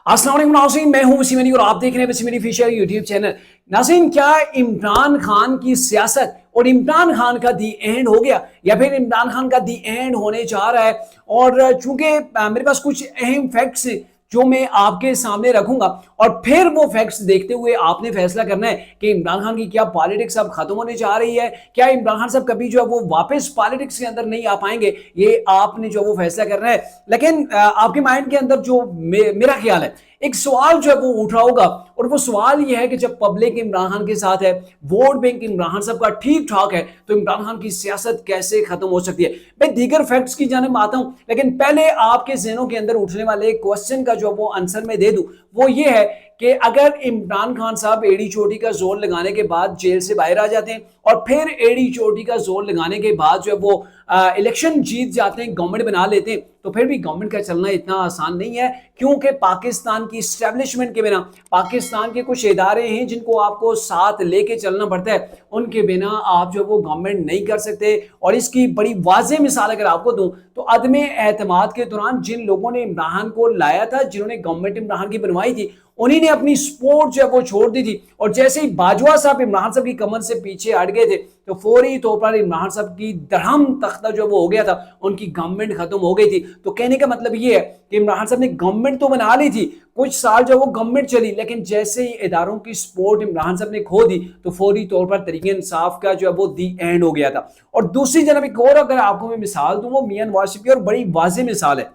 अस्सलाम वालेकुम नाज़रीन, मैं हूं वसीम अली और आप देख रहे हैं Wasim Ali official YouTube channel. नाज़रीन, क्या इमरान खान की सियासत और इमरान खान का दी एंड हो गया या फिर इमरान खान का दी एंड होने जा रहा है? और चूंकि मेरे पास कुछ अहम फैक्ट्स जो मैं आपके सामने रखूंगा और फिर वो फैक्ट्स देखते हुए आपने फैसला करना है कि इमरान खान की क्या पॉलिटिक्स अब खत्म होने जा रही है, क्या इमरान खान साहब कभी जो है वो वापस पॉलिटिक्स के अंदर नहीं आ पाएंगे, ये आपने जो वो फैसला करना है। लेकिन आपके माइंड के अंदर जो मेरा ख्याल है, एक सवाल जो है वो उठ रहा होगा और वो सवाल ये है कि जब पब्लिक इमरान खान के साथ है, वोट बैंक इमरान खान साहब का ठीक ठाक है, तो इमरान खान की सियासत कैसे खत्म हो सकती है। मैं दीगर फैक्ट्स की जानिब आता हूं, लेकिन पहले आपके जहनों के अंदर उठने वाले क्वेश्चन का जो वो आंसर मैं दे दूं, वो ये है कि अगर इमरान खान साहब एड़ी चोटी का जोर लगाने के बाद जेल से बाहर आ जाते हैं और फिर एड़ी चोटी का जोर लगाने के बाद जो है वो इलेक्शन जीत जाते हैं, गवर्नमेंट बना लेते हैं, तो फिर भी गवर्नमेंट का चलना इतना आसान नहीं है, क्योंकि पाकिस्तान की स्टैब्लिशमेंट के बिना, पाकिस्तान के कुछ इदारे हैं जिनको आपको साथ लेके चलना पड़ता है, उनके बिना आप जो वो गवर्नमेंट नहीं कर सकते। और इसकी बड़ी वाज़ेह मिसाल अगर आपको दूं, तो अदम एतमाद के दौरान जिन लोगों ने इमरान को लाया था, जिन्होंने गवर्नमेंट इमरान की बनवाई थी, उन्हीं ने अपनी सपोर्ट जो है वो छोड़ दी थी। और जैसे ही बाजवा साहब इमरान साहब की कमर से पीछे हट गए थे, तो फौरी तौर पर इमरान साहब की दरहम तख्ता जो वो हो गया था, उनकी गवर्नमेंट खत्म हो गई थी। तो कहने का मतलब ये है कि इमरान साहब ने गवर्नमेंट तो बना ली थी, कुछ साल जो वो गवर्नमेंट चली, लेकिन जैसे ही इदारों की सपोर्ट इमरान साहब ने खो दी, तो फौरी तौर पर तहरीक इंसाफ का जो है वो दी एंड हो गया था। और दूसरी जनब एक और अगर आपको मैं मिसाल दूं, वो मियां नवाज शरीफ की, और बड़ी वाज़ेह मिसाल है।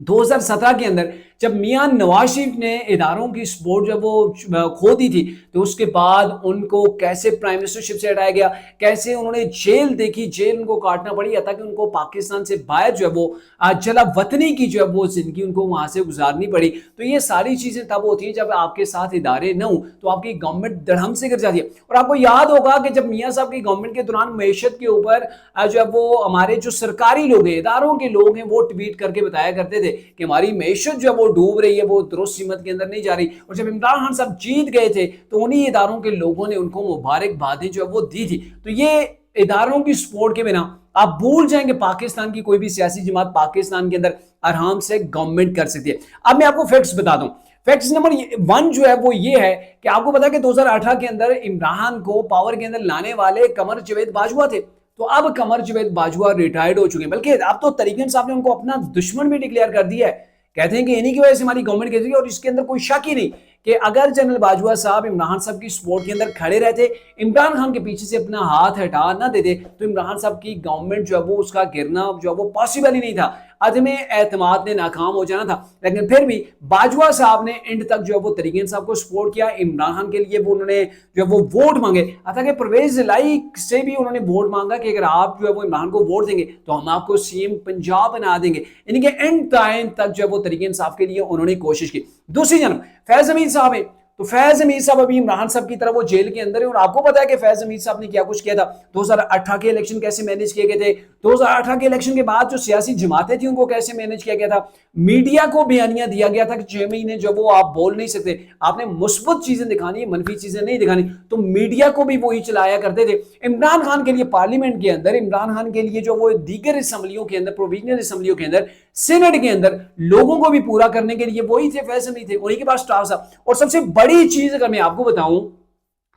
2017 के अंदर जब मियां नवाज शरीफ ने इदारों की सपोर्ट जब वो खो दी थी, तो उसके बाद उनको कैसे प्राइम मिनिस्टरशिप से हटाया गया, कैसे उन्होंने जेल देखी, जेल उनको काटना पड़ी, ताकि उनको पाकिस्तान से बाहर जो है वो जला वतनी की जो है वो जिंदगी उनको वहां से गुजारनी पड़ी। तो ये सारी चीजें तब होती हैं जब आपके साथ इदारे न हो, तो आपकी गवर्नमेंट धड़म से गिर जाती है। और आपको याद होगा कि जब मियां साहब की गवर्नमेंट के दौरान मैशत के ऊपर जो है वो हमारे जो सरकारी लोग हैं, इदारों के लोग हैं, वो ट्वीट करके बताया करते थे कि हमारी मैशत जो है वो डूब रही है, वो दुरुस्त सीमत के अंदर नहीं जा रही। और जब इमरान खान साहब जीत गए थे, तो उन्हीं इदारों के लोगों ने उनको मुबारकबादें जो है वो दी थी। तो ये इदारों की सपोर्ट के बिना आप भूल जाएंगे पाकिस्तान की कोई भी सियासी जमात पाकिस्तान के अंदर आराम से गवर्नमेंट कर सकती है। अब मैं आपको फैक्ट्स बता दूं। फैक्ट्स नंबर 1 जो है वो ये है कि आपको पता है कि 2018 के अंदर इमरान को पावर के अंदर लाने वाले कमर जावेद बाजवा थे। तो अब कमर जावेद बाजवा रिटायर्ड हो चुके हैं, बल्कि अब तो तरीक इंसाफ ने उनको अपना दुश्मन भी डिक्लेयर कर दिया है। कहते हैं कि इन्हीं की वजह से हमारी गवर्नमेंट गिर गई। और इसके अंदर कोई शक ही नहीं कि अगर जनरल बाजवा साहब इमरान साहब की सपोर्ट के अंदर खड़े रहते, इमरान खान के पीछे से अपना हाथ हटा ना देते, तो इमरान साहब की गवर्नमेंट जो है वो उसका गिरना जो है वो पॉसिबल ही नहीं था। अदम एतमाद ने नाकाम हो जाना था। लेकिन फिर भी बाजवा साहब ने एंड तक जो है वो तरीक इंसाफ को सपोर्ट किया। इमरान खान के लिए वो उन्होंने जो है वो वोट मांगे, हालांकि परवेज लाई से भी उन्होंने वोट मांगा कि अगर आप जो है वो इमरान को वोट देंगे तो हम आपको सीएम पंजाब बना देंगे। यानी कि एंड टाइम तक जो है वो तरीक इंसाफ के लिए उन्होंने कोशिश की। दूसरी जानब फैज हमीद साहब है, तो फैज हमीद साहब अभी इमरान साहब की तरह वो जेल के अंदर है। और आपको पता है कि फैज हमीद साहब ने क्या कुछ किया था, 2018 के इलेक्शन कैसे मैनेज किए गए थे, 2018 के इलेक्शन के बाद जो सियासी जमातें थी उनको कैसे मैनेज किया गया था। मीडिया को बयानिया दिया गया था कि 6 महीने जो वो आप बोल नहीं सकते, आपने मुस्बत चीजें दिखानी है, मनफी चीजें नहीं दिखानी। तो मीडिया को भी वही चलाया करते थे। इमरान खान के लिए पार्लियामेंट के अंदर, इमरान खान के लिए जो वो दीगर असम्बलियों के अंदर, प्रोविजनल असम्बलियों के अंदर, सेनेट के अंदर लोगों को भी पूरा करने के लिए वही थे, फैज हमीद थे, उन्हीं के पास स्टाफ था। और सबसे बड़ी चीज अगर मैं आपको बताऊं,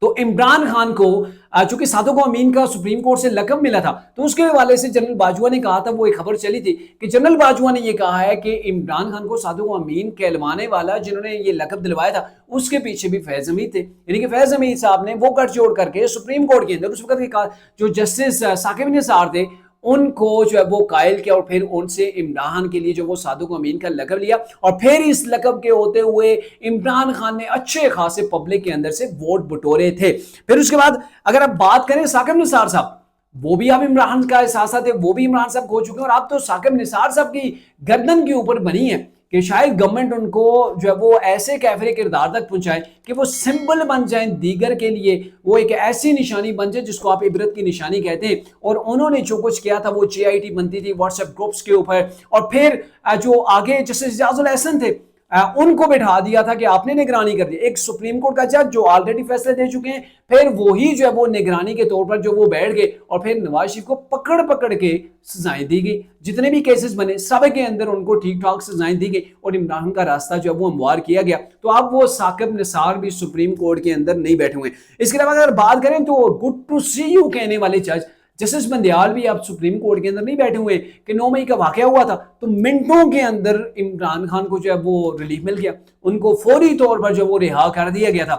तो इमरान खान को चूंकि सादो को अमीन का सुप्रीम कोर्ट से लकब मिला था, तो उसके हवाले से जनरल बाजवा ने कहा था, वो एक खबर चली थी कि जनरल बाजवा ने यह कहा है कि इमरान खान को सादो को अमीन कहलवाने वाला जिन्होंने ये लकब दिलवाया था, उसके पीछे भी फैज हमीद थे। यानी कि फैज हमीद साहब ने वो गठजोड़ करके सुप्रीम कोर्ट के अंदर उस वक्त के जो जस्टिस साकिब निसार थे, उनको जो है वो कायल किया और फिर उनसे इमरान के लिए जो वो सादुक अमीन का लकब लिया। और फिर इस लकब के होते हुए इमरान खान ने अच्छे खासे पब्लिक के अंदर से वोट बटोरे थे। फिर उसके बाद अगर आप बात करें साकिब निसार साहब, वो भी अब इमरान का एहसास थे, वो भी इमरान साहब खो चुके हैं। और अब तो साकिब निसार साहब की गर्दन के ऊपर बनी है कि शायद गवर्नमेंट उनको जो है वो ऐसे कैफरे किरदार तक पहुंचाए कि वो सिंबल बन जाए दीगर के लिए, वो एक ऐसी निशानी बन जाए जिसको आप इबरत की निशानी कहते हैं। और उन्होंने जो कुछ किया था, वो JIT बनती थी व्हाट्सएप ग्रुप्स के ऊपर। और फिर जो आगे जस्टिस एजाजुल एहसन थे, उनको बिठा दिया था कि आपने निगरानी कर दी। एक सुप्रीम कोर्ट का जज जो ऑलरेडी फैसले दे चुके हैं, फिर वही जो है वो निगरानी के तौर पर जो वो बैठ गए और फिर नवाज शरीफ को पकड़ पकड़ के सजाएं दी गई। जितने भी केसेस बने सब के अंदर उनको ठीक ठाक सजाएं दी गई और इमरान का रास्ता जो है वो हमवार किया गया। तो अब वो साकिब निसार भी सुप्रीम कोर्ट के अंदर नहीं बैठे हुए। इसके अलावा अगर बात करें तो गुड टू सी यू कहने वाले जज जस्टिस बंदयाल भी अब सुप्रीम कोर्ट के अंदर नहीं बैठे हुए कि 9 मई का वाकया हुआ था तो मिनटों के अंदर इमरान खान को जो है वो रिलीफ मिल गया, उनको फौरी तौर पर जो वो रिहा कर दिया गया था।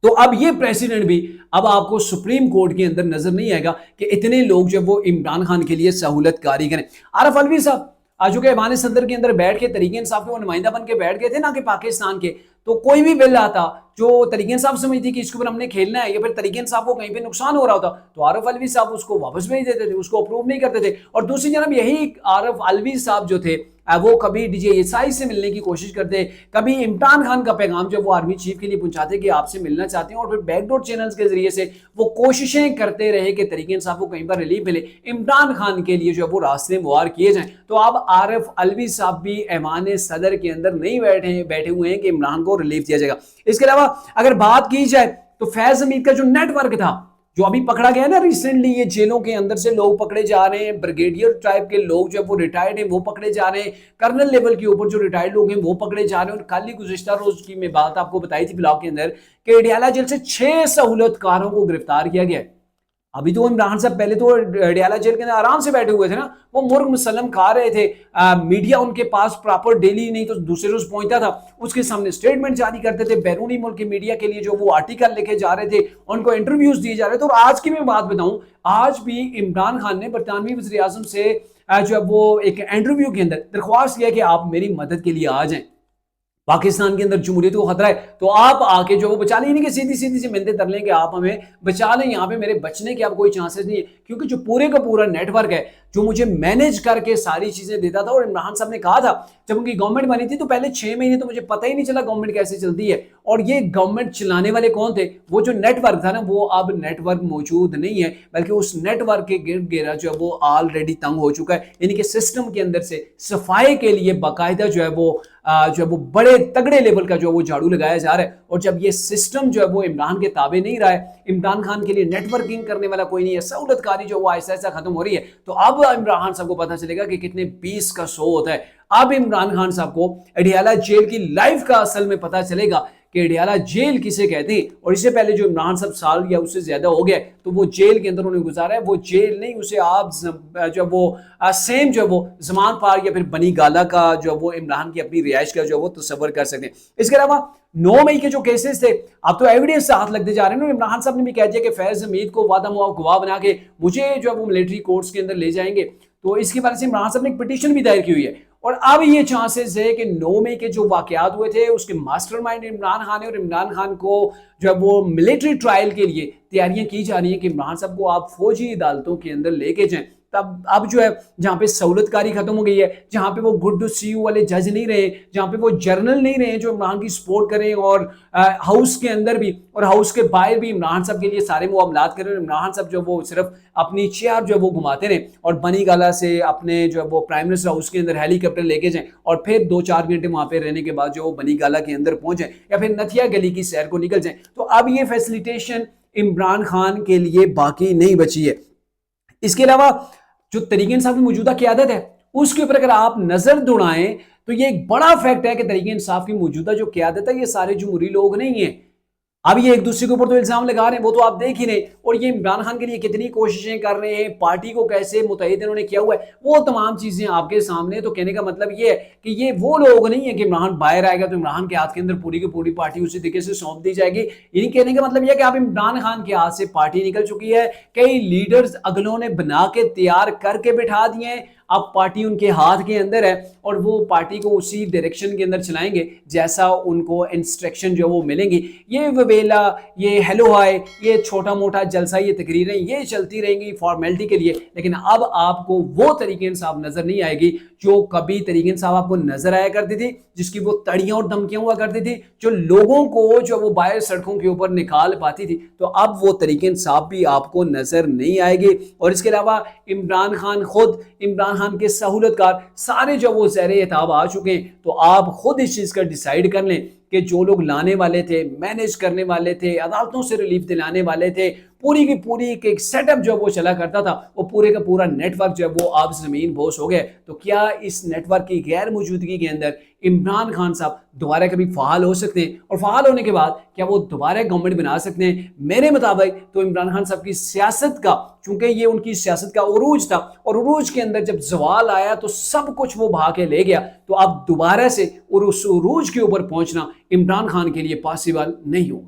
तो अब ये प्रेसिडेंट भी अब आपको सुप्रीम कोर्ट के अंदर नजर नहीं आएगा कि इतने लोग जब वो इमरान खान के लिए सहूलत कारी करें। आरिफ अलवी साहब आज जो ऐवान सदर के अंदर बैठ के तरीके इंसाफ के वो नुमाइंदा बन के बैठ गए थे ना कि पाकिस्तान के, तो कोई भी बिल आता जो तरीके इंसाफ समझती कि इसके ऊपर हमने खेलना है या फिर तरीके इंसाफ को कहीं पे नुकसान हो रहा होता तो आरिफ अलवी साहब उसको वापस भेज देते थे, उसको अप्रूव नहीं करते थे। और दूसरी जानब यही आरिफ अलवी साहब जो थे वो कभी DJSI से मिलने की कोशिश करते, कभी इमरान खान का पैगाम जब वो आर्मी चीफ के लिए पहुंचाते कि आपसे मिलना चाहते हैं, और फिर बैकडोर चैनल्स के जरिए से वो कोशिशें करते रहे कि तरीके इंसाफ को कहीं पर रिलीफ मिले, इमरान खान के लिए जो है वो रास्ते मुआर किए जाएं। तो अब आरिफ अलवी साहब भी ऐवान सदर के अंदर नहीं बैठे हुए हैं कि इमरान को रिलीफ दिया जाएगा। इसके अलावा अगर बात की जाए तो फैज हमीद का जो नेटवर्क था जो अभी पकड़ा गया ना रिसेंटली, ये जेलों के अंदर से लोग पकड़े जा रहे हैं, ब्रिगेडियर टाइप के लोग जो वो रिटायर्ड हैं वो पकड़े जा रहे हैं, कर्नल लेवल के ऊपर जो रिटायर्ड लोग हैं वो पकड़े जा रहे हैं। और कल ही गुज़िश्ता रोज की मैं बात आपको बताई थी ब्लॉग के अंदर कि अडियाला जेल से 6 सहूलतकारों को गिरफ्तार किया गया है। अभी तो इमरान साहब पहले तो अडियाला जेल के अंदर आराम से बैठे हुए थे ना, वो मुर्ग मुसल्लम खा रहे थे, मीडिया उनके पास प्रॉपर डेली नहीं तो दूसरे रोज पहुंचता था, उसके सामने स्टेटमेंट जारी करते थे, बैरूनी मुल्क के मीडिया के लिए जो वो आर्टिकल लेके जा रहे थे, उनको इंटरव्यूज दिए जा रहे थे। और आज की मैं बात बताऊं, आज भी इमरान खान ने बरतानवी वज़ीर आज़म से जो वो एक इंटरव्यू के अंदर दरख्वास्त किया कि आप मेरी मदद के लिए आ जाएं, पाकिस्तान के अंदर जमहूरियत को खतरा है तो आप आके जो वो बचा लें, नहीं कि सीधी सीधी सी मिन्नतें कर लें कि आप हमें बचा लें, यहाँ पे मेरे बचने के अब कोई चांसेस नहीं है, क्योंकि जो पूरे का पूरा नेटवर्क है जो मुझे मैनेज करके सारी चीजें देता था। और इमरान साहब ने कहा था जब उनकी गवर्नमेंट बनी थी तो पहले 6 महीने तो मुझे पता ही नहीं चला गवर्नमेंट कैसे चलती है, और ये गवर्नमेंट चलाने वाले कौन थे, वो जो नेटवर्क था ना वो अब नेटवर्क मौजूद नहीं है, बल्कि उस नेटवर्क के गिर्द गिरा जो है वो ऑलरेडी तंग हो चुका है। यानी कि सिस्टम के अंदर से सफाई के लिए बाकायदा जो है वो बड़े तगड़े लेवल का जो वो झाड़ू लगाया जा रहा है। और जब ये सिस्टम जो है वो इमरान के ताबे नहीं रहा है, इमरान खान के लिए नेटवर्किंग करने वाला कोई नहीं है, सहूलतकारी जो वो ऐसा ऐसा खत्म हो रही है, तो अब इमरान साहब को पता चलेगा कि कितने 20 का 100 होता है। अब इमरान खान साहब को अडियाला जेल की लाइफ का असल में पता चलेगा कि अडियाला जेल किसे कहते हैं। और इससे पहले जो इमरान साहब साल या उससे ज्यादा हो गया तो वो जेल के अंदर उन्होंने गुजारा है, वो जेल नहीं, उसे आप जो वो सेम जो वो जमान पार या फिर बनी गाला का जो वो इमरान की अपनी रिहाइश का जो वो तस्वर कर सकते हैं। इसके अलावा 9 मई के जो केसेस थे अब तो एविडेंस से हाथ लगते जा रहे हैं। इमरान साहब ने भी कह दिया कि फैज हमीद को वादा मुआफ गवाह बना के मुझे जो है वो मिलिट्री कोर्ट्स के अंदर ले जाएंगे, तो इसकी वजह से इमरान साहब ने एक पिटीशन भी दायर की हुई है। और अब ये चांसेस है कि 9 मई के जो वाकयात हुए थे उसके मास्टरमाइंड इमरान खान है, और इमरान खान को जो है वो मिलिट्री ट्रायल के लिए तैयारियां की जा रही है कि इमरान साहब को आप फौजी अदालतों के अंदर लेके जाएं। तब अब जो है जहां पे सहूलतकारी खत्म हो गई है, जहां पे वो गुड टू सी यू वाले जज नहीं रहे, जहां पे वो जर्नल नहीं रहे जो इमरान की सपोर्ट करें, और हाउस के अंदर भी और हाउस के बाहर भी इमरान साहब के लिए सारे मामलात करें, इमरान साहब जो वो सिर्फ अपनी चेयर जो है वो घुमाते रहे और बनी गाला से अपने जो है वो प्राइम मिनिस्टर हाउस के अंदर हेलीकॉप्टर लेके जाएं और फिर 2-4 घंटे वहां पे रहने के बाद जो वो बनी गाला के अंदर पहुंच जाए या फिर नथिया गली की सैर को निकल जाए। तो अब ये फैसिलिटेशन इमरान खान के लिए बाकी नहीं बची है। इसके अलावा जो तरीके इंसाफ की मौजूदा क़यादत है उसके ऊपर अगर आप नजर दौड़ाएं तो ये एक बड़ा फैक्ट है कि तरीके इंसाफ की मौजूदा जो क़यादत है ये सारे जमहूरी लोग नहीं है। अब ये एक दूसरे के ऊपर तो इल्जाम लगा रहे हैं, वो तो आप देख ही रहे, और ये इमरान खान के लिए कितनी कोशिशें कर रहे हैं, पार्टी को कैसे मुतहिद इन्होंने किया हुआ है, वो तमाम चीजें आपके सामने। तो कहने का मतलब ये है कि ये वो लोग नहीं है कि इमरान बाहर आएगा तो इमरान के हाथ के अंदर पूरी की पूरी पार्टी उसी तरीके से सौंप दी जाएगी। यानी कहने का मतलब यह कि अब इमरान खान के हाथ से पार्टी निकल चुकी है, कई लीडर्स अगलों ने बना के तैयार करके बिठा दिए हैं, अब पार्टी उनके हाथ के अंदर है और वो पार्टी को उसी डायरेक्शन के अंदर चलाएंगे जैसा उनको इंस्ट्रक्शन जो वो मिलेंगी। ये ववेला, ये हेलो हाय, ये छोटा मोटा जलसा, ये तकरीरें ये चलती रहेंगी फॉर्मेलिटी के लिए, लेकिन अब आपको वो तरीके इंसाफ नजर नहीं आएगी जो कभी तरीके इंसाफ आपको नजर आया करती थी, जिसकी वो तड़ियां और धमकियां हुआ करती थी, जो लोगों को जो वो बाहर सड़कों के ऊपर निकाल पाती थी। तो अब वो तरीके इंसाफ भी आपको नजर नहीं आएगी। और इसके अलावा इमरान इमरान खान के सहूलतकार सारे जो वो ज़ेरे एताब आ चुके हैं। तो आप खुद इस चीज़ का डिसाइड कर लें कि जो लोग लाने वाले थे, मैनेज करने वाले थे, अदालतों से रिलीफ दिलाने वाले थे, पूरी की पूरी एक सेटअप जो वो चला करता था, वो पूरे का पूरा नेटवर्क जो है वो अब ज़मीन बोस हो गया। तो क्या इस नेटवर्क की गैर मौजूदगी के अंदर इमरान खान साहब दोबारा कभी फ़ाल हो सकते हैं? और फ़ाल होने के बाद क्या वो दोबारा गवर्नमेंट बना सकते हैं? मेरे मुताबिक तो इमरान खान साहब की सियासत का, चूंकि ये उनकी सियासत का उरूज था और उरूज के अंदर जब जवाल आया तो सब कुछ वो बहा के ले गया। तो अब दोबारा से और उस उरूज के ऊपर पहुंचना इमरान खान के लिए पॉसिबल नहीं होगा।